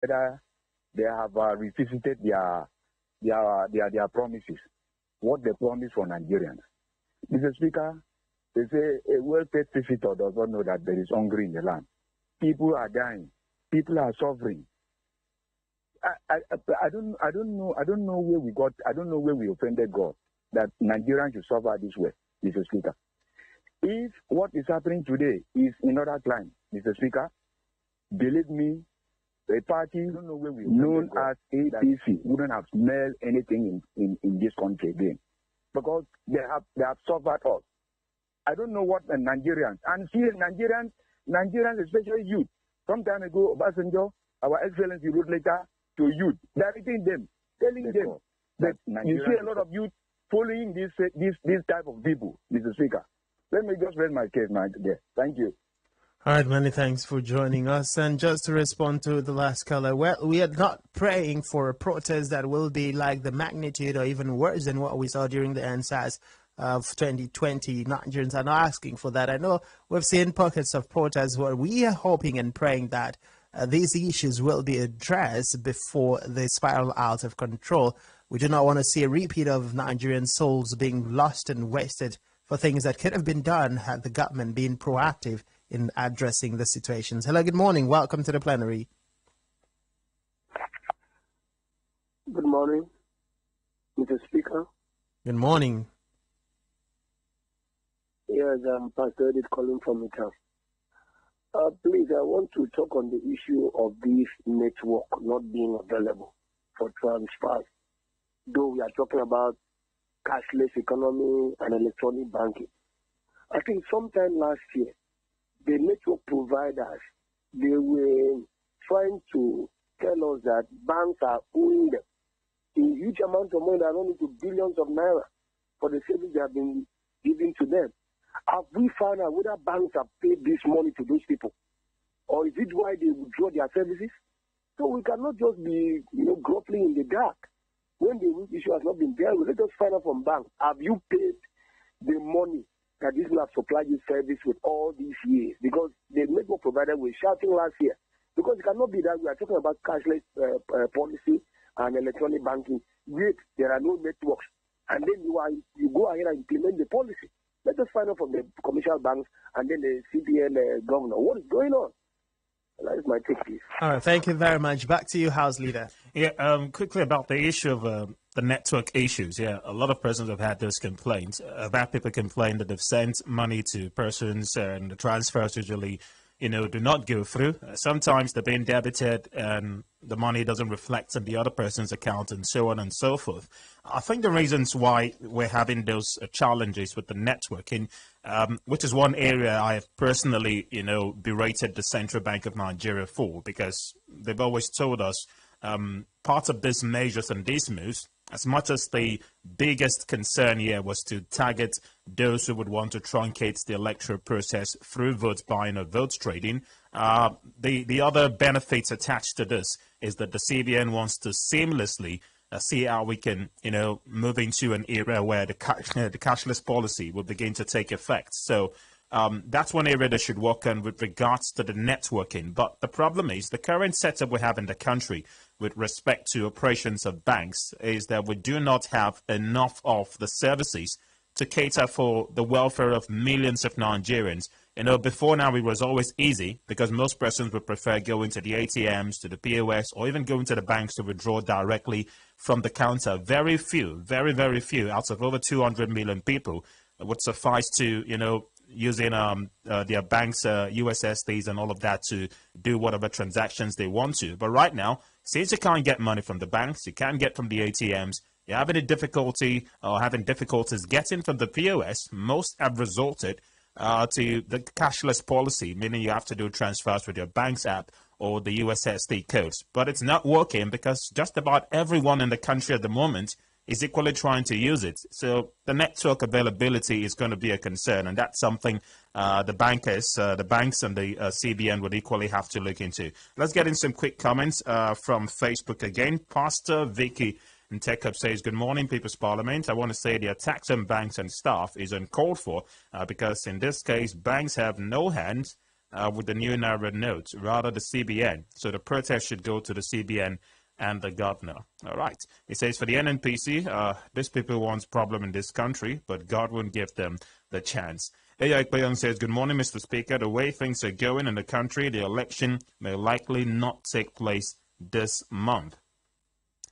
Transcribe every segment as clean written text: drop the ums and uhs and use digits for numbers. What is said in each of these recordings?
whether they have revisited their promises, what they promised for Nigerians. Mr. Speaker, they say a well-paid visitor does not know that there is hunger in the land. People are dying. People are suffering. I don't know where we offended God that Nigerians should suffer this way, Mr. Speaker. If what is happening today is in other climes, Mr. Speaker, believe me, a party known as APC wouldn't have smelled anything in this country again, because they have suffered us. I don't know what the Nigerians, and here Nigerians, especially youth. Some time ago, Obasanjo, our Excellency, wrote letter to youth, directing them, telling them that you see a lot of youth following this type of people, Mr. Speaker. Let me just raise my case now there. Thank you. All right, many thanks for joining us. And just to respond to the last caller, well, we are not praying for a protest that will be like the magnitude or even worse than what we saw during the NSAS of 2020. Nigerians are not asking for that. I know we've seen pockets of protests where we are hoping and praying that these issues will be addressed before they spiral out of control. We do not want to see a repeat of Nigerian souls being lost and wasted for things that could have been done had the government been proactive in addressing the situations. Hello, good morning. Welcome to the plenary. Good morning, Mr. Speaker. Good morning. Yes, I'm Pastor Edith calling from Ita. Please, I want to talk on the issue of this network not being available for transfers. Though we are talking about cashless economy and electronic banking. I think sometime last year, the network providers, they were trying to tell us that banks are owing them a huge amount of money that run into billions of naira for the service they have been giving to them. Have we found out whether banks have paid this money to those people? Or is it why they withdraw their services? So we cannot just be, groping in the dark. When the issue has not been dealt with, let us find out from banks. Have you paid the money that these people have supplied you service with all these years? Because the network provider was shouting last year. Because it cannot be that we are talking about cashless policy and electronic banking, yet there are no networks. And then you go ahead and implement the policy. Let us find out from the commercial banks and then the CBN governor. What is going on? That is my take, please. All right, thank you very much. Back to you, House Leader. Yeah, quickly about the issue of the network issues. Yeah, a lot of persons have had those complaints. About people complain that they've sent money to persons and the transfers usually, do not go through. Sometimes they're being debited and the money doesn't reflect on the other person's account and so on and so forth. I think the reasons why we're having those challenges with the networking, which is one area I have personally, berated the Central Bank of Nigeria for, because they've always told us part of these measures and these moves, as much as the biggest concern here was to target those who would want to truncate the electoral process through vote buying or vote trading, the other benefits attached to this is that the CBN wants to seamlessly see how we can, move into an era where the cashless policy will begin to take effect. So that's one area that should work on with regards to the networking. But the problem is the current setup we have in the country with respect to operations of banks is that we do not have enough of the services to cater for the welfare of millions of Nigerians. Before now it was always easy because most persons would prefer going to the ATMs, to the POS, or even going to the banks to withdraw directly from the counter. Very few, very, very few out of over 200 million people would suffice to, using their banks, USSDs and all of that to do whatever transactions they want to. But right now, since you can't get money from the banks, you can't get from the ATMs, you're having a difficulty or having difficulties getting from the POS, most have resorted to the cashless policy, meaning you have to do transfers with your bank's app or the USSD codes. But it's not working because just about everyone in the country at the moment is equally trying to use it. So the network availability is going to be a concern, and that's something the banks and the CBN would equally have to look into. Let's get in some quick comments from Facebook again. Pastor Vicky and TechUp says, good morning, People's Parliament. I want to say the attacks on banks and staff is uncalled for because in this case, banks have no hands with the new naira note, rather the CBN. So the protest should go to the CBN and the governor. All right. It says for the NNPC, these people want problem in this country, but God won't give them the chance. Aya Ikpeyon says, good morning, Mr. Speaker. The way things are going in the country, the election may likely not take place this month.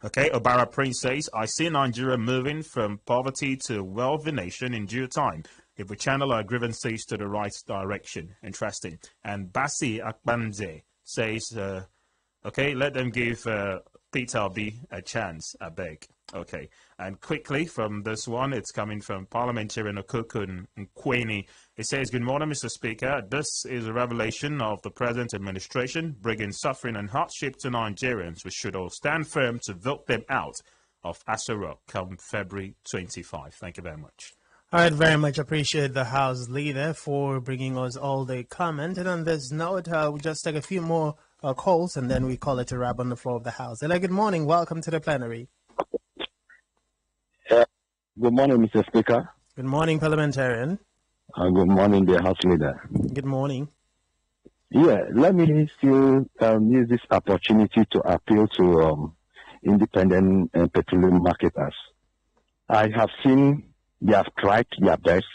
Okay, Obara Prince says, I see Nigeria moving from poverty to a wealthy nation in due time if we channel our grievances to the right direction. Interesting. And Basi Akbanze says, okay, let them give Peter Obi a chance, I beg. Okay, and quickly from this one, it's coming from Parliamentarian Okokun Nkweni. It says, good morning, Mr. Speaker. This is a revelation of the present administration, bringing suffering and hardship to Nigerians. We should all stand firm to vote them out of Asura come February 25. Thank you very much. All right, very much appreciate the House Leader for bringing us all the comment. And on this note, we'll just take a few more calls and then we call it a wrap on the floor of the House. Hello, good morning. Welcome to the plenary. Good morning, Mr. Speaker. Good morning, Parliamentarian. Good morning, the House Leader. Good morning. Yeah, let me still use this opportunity to appeal to independent petroleum marketers. I have seen they have tried their best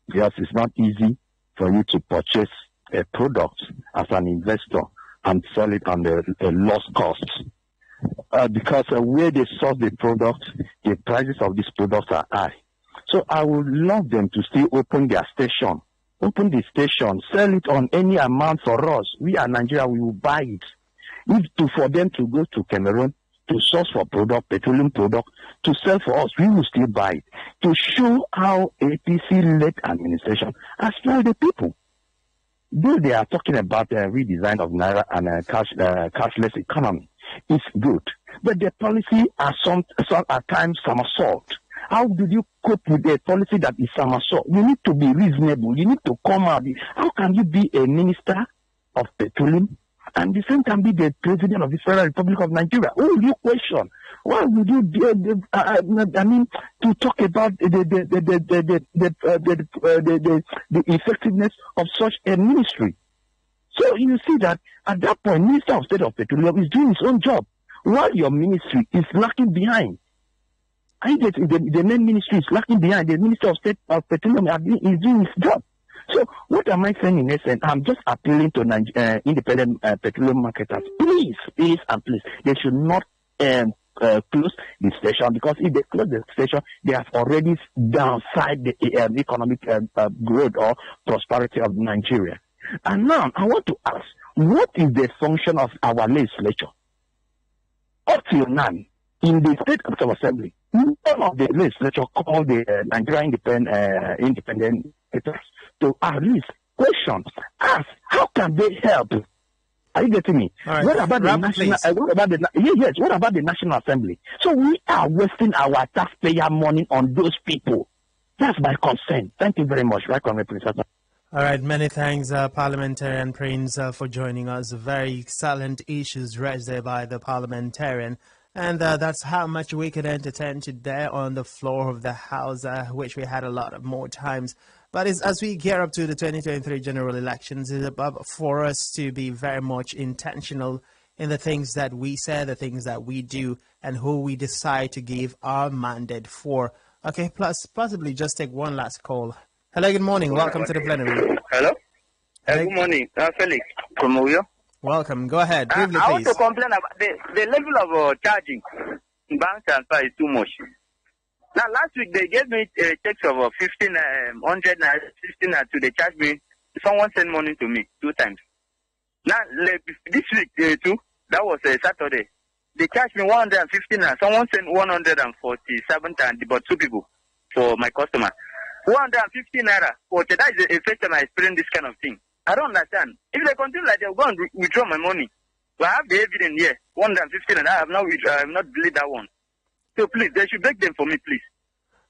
because it's not easy for you to purchase a product as an investor and sell it on a loss cost. Because where they source the product, the prices of these products are high. So I would love them to still open their station. Open the station, sell it on any amount for us. We are Nigeria, we will buy it. For them to go to Cameroon to source for product, petroleum product, to sell for us, we will still buy it. To show how APC-led administration has failed the people. Though they are talking about the redesign of Naira and cashless economy, it's good. But the policy are at times somersault. How did you cope with a policy that is somersault? You need to be reasonable. You need to come out. How can you be a minister of petroleum and the same can be the president of the Federal Republic of Nigeria? Who will you question? Why would you, to talk about the effectiveness of such a ministry? So you see that at that point, Minister of State of Petroleum is doing his own job, while your ministry is lacking behind. The main ministry is lacking behind. The Minister of State of Petroleum is doing his job. So what am I saying in essence? I'm just appealing to independent petroleum marketers. Please, and please, they should not close the station, because if they close the station, they have already downside the economic growth or prosperity of Nigeria. And now I want to ask, what is the function of our legislature? Up till now, in the State Capital Assembly, none of the legislature called the Nigerian independent papers to at least question, ask, how can they help? Are you getting me? Right. What about the national? What about the National Assembly? So we are wasting our taxpayer money on those people. That's my concern. Thank you very much. Right, Representative. All right, many thanks, Parliamentarian Prince, for joining us. Very excellent issues raised there by the Parliamentarian. And that's how much we could entertain today on the floor of the House, which we had a lot of more times. But as we gear up to the 2023 general elections, it's about for us to be very much intentional in the things that we say, the things that we do, and who we decide to give our mandate for. Okay, plus possibly just take one last call. Hello, good morning. Welcome to the plenary. Hello. Good morning. Felix from Oyo. Welcome. Go ahead. Briefly, I want to complain about the level of charging in bank transfer is too much. Now, last week they gave me a text of 1,500 naira, 16 naira to they charge me. Someone sent money to me 2 times. Now, this week too, that was Saturday. They charged me 150 naira. Someone sent 147 times, but 2 people for my customer. 150 naira. Okay, that is the first time I experienced this kind of thing. I don't understand. If they continue like they'll go and withdraw my money. So I have the evidence here. 150 naira. I have not deleted that one. So please, they should break them for me, please.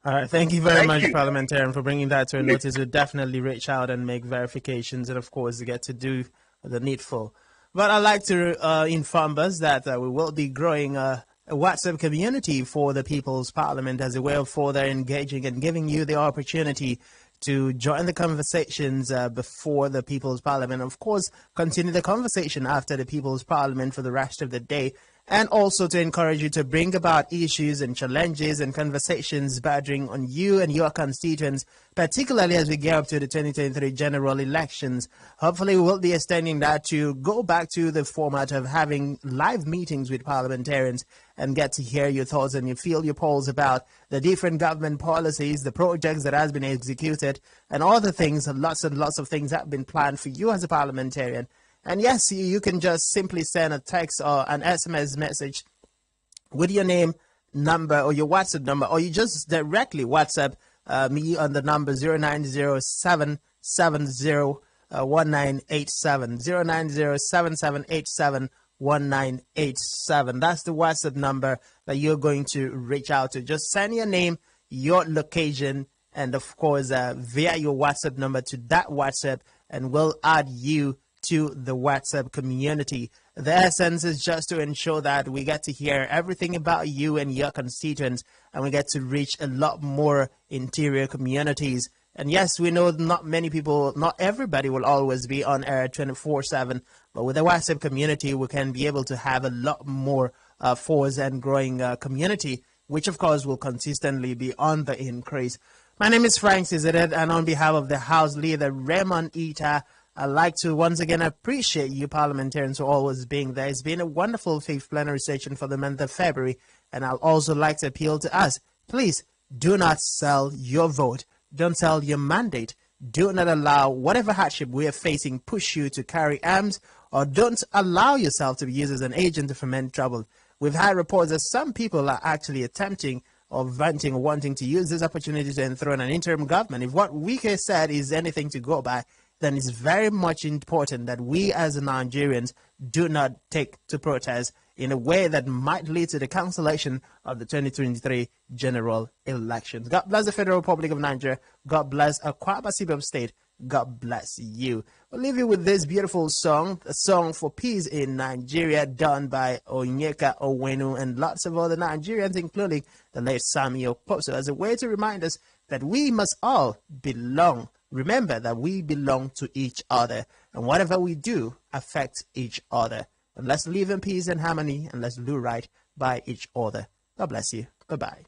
All right. Thank you very much, Parliamentarian, for bringing that to a notice. We'll definitely reach out and make verifications and, of course, get to do the needful. But I'd like to inform us that we will be growing a WhatsApp community for the People's Parliament as a way of further engaging and giving you the opportunity to join the conversations before the People's Parliament. Of course, continue the conversation after the People's Parliament for the rest of the day. And also to encourage you to bring about issues and challenges and conversations bordering on you and your constituents, particularly as we get up to the 2023 general elections. Hopefully, we'll be extending that to go back to the format of having live meetings with parliamentarians and get to hear your thoughts and you feel your polls about the different government policies, the projects that has been executed, and all the things, lots and lots of things that have been planned for you as a parliamentarian. And yes, you can just simply send a text or an SMS message with your name, number, or your WhatsApp number, or you just directly WhatsApp me on the number 0907701987, 090777871987. That's the WhatsApp number that you're going to reach out to. Just send your name, your location, and of course, via your WhatsApp number to that WhatsApp, and we'll add you to the WhatsApp community. The essence is just to ensure that we get to hear everything about you and your constituents, and we get to reach a lot more interior communities. And yes, we know not many people, not everybody will always be on air 24/7, but with the WhatsApp community, we can be able to have a lot more force and growing community, which of course will consistently be on the increase. My name is Frank Cizeded, and on behalf of the House Leader, Raymond Ita, I'd like to once again appreciate you parliamentarians for always being there. It's been a wonderful fifth plenary session for the month of February, and I'd also like to appeal to us. Please do not sell your vote. Don't sell your mandate. Do not allow whatever hardship we are facing push you to carry arms, or don't allow yourself to be used as an agent to foment trouble. We've had reports that some people are actually attempting or venting or wanting to use this opportunity to enthrone an interim government. If what Wike said is anything to go by, then it's very much important that we as Nigerians do not take to protest in a way that might lead to the cancellation of the 2023 general elections. God bless the Federal Republic of Nigeria. God bless Akwa Ibom State. God bless you. We'll leave you with this beautiful song, a song for peace in Nigeria, done by Onyeka Owenu and lots of other Nigerians, including the late Samuel Poso, as a way to remind us that we must all belong. Remember that we belong to each other, and whatever we do affects each other. And let's live in peace and harmony, and let's do right by each other. God bless you. Bye-bye.